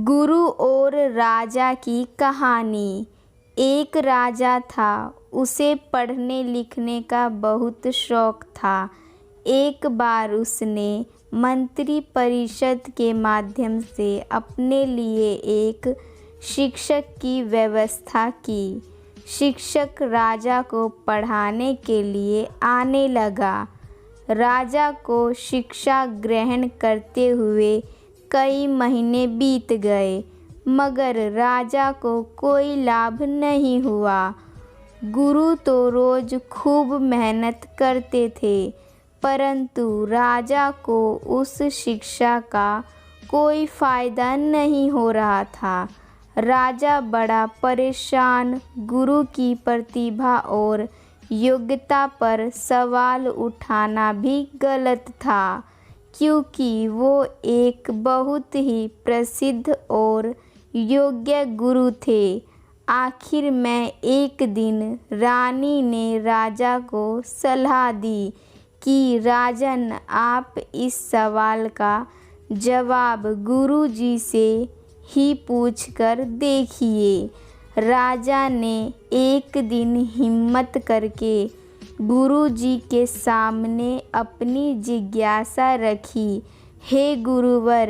गुरु और राजा की कहानी। एक राजा था, उसे पढ़ने लिखने का बहुत शौक था। एक बार उसने मंत्री परिषद के माध्यम से अपने लिए एक शिक्षक की व्यवस्था की। शिक्षक राजा को पढ़ाने के लिए आने लगा। राजा को शिक्षा ग्रहण करते हुए कई महीने बीत गए, मगर राजा को कोई लाभ नहीं हुआ। गुरु तो रोज खूब मेहनत करते थे, परंतु राजा को उस शिक्षा का कोई फायदा नहीं हो रहा था। राजा बड़ा परेशान। गुरु की प्रतिभा और योग्यता पर सवाल उठाना भी गलत था, क्योंकि वो एक बहुत ही प्रसिद्ध और योग्य गुरु थे। आखिर में एक दिन रानी ने राजा को सलाह दी कि राजन, आप इस सवाल का जवाब गुरु जी से ही पूछकर देखिए। राजा ने एक दिन हिम्मत करके गुरु जी के सामने अपनी जिज्ञासा रखी। हे गुरुवर,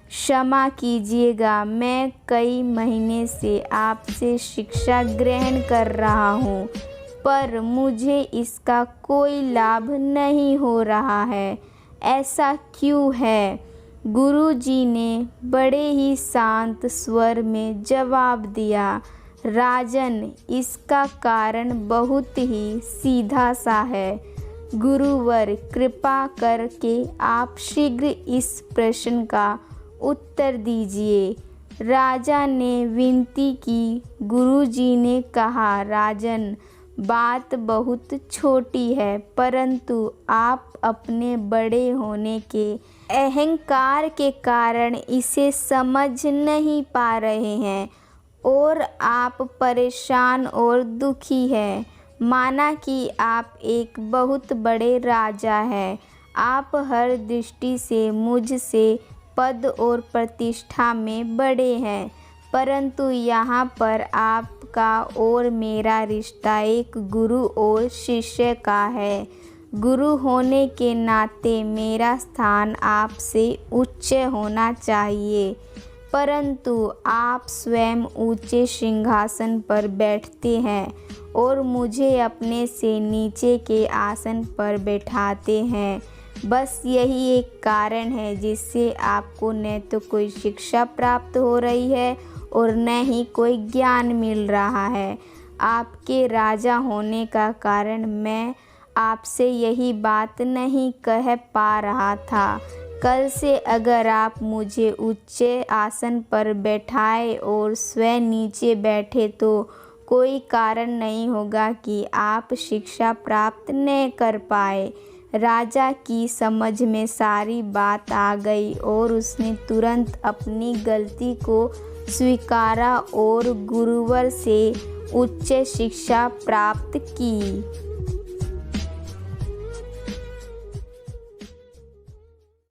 क्षमा कीजिएगा, मैं कई महीने से आपसे शिक्षा ग्रहण कर रहा हूँ, पर मुझे इसका कोई लाभ नहीं हो रहा है। ऐसा क्यों है? गुरु जी ने बड़े ही शांत स्वर में जवाब दिया, राजन, इसका कारण बहुत ही सीधा सा है। गुरुवर, कृपा करके आप शीघ्र इस प्रश्न का उत्तर दीजिए। राजा ने विनती की। गुरुजी ने कहा, राजन, बात बहुत छोटी है, परंतु आप अपने बड़े होने के अहंकार के कारण इसे समझ नहीं पा रहे हैं और आप परेशान और दुखी हैं। माना कि आप एक बहुत बड़े राजा हैं, आप हर दृष्टि से मुझसे पद और प्रतिष्ठा में बड़े हैं, परंतु यहाँ पर आपका और मेरा रिश्ता एक गुरु और शिष्य का है। गुरु होने के नाते मेरा स्थान आपसे उच्च होना चाहिए, परंतु आप स्वयं ऊंचे सिंहासन पर बैठते हैं और मुझे अपने से नीचे के आसन पर बैठाते हैं। बस यही एक कारण है जिससे आपको न तो कोई शिक्षा प्राप्त हो रही है और न ही कोई ज्ञान मिल रहा है। आपके राजा होने का कारण मैं आपसे यही बात नहीं कह पा रहा था। कल से अगर आप मुझे उच्च आसन पर बैठाए और स्वयं नीचे बैठे तो कोई कारण नहीं होगा कि आप शिक्षा प्राप्त न कर पाए। राजा की समझ में सारी बात आ गई और उसने तुरंत अपनी गलती को स्वीकारा और गुरुवर से उच्च शिक्षा प्राप्त की।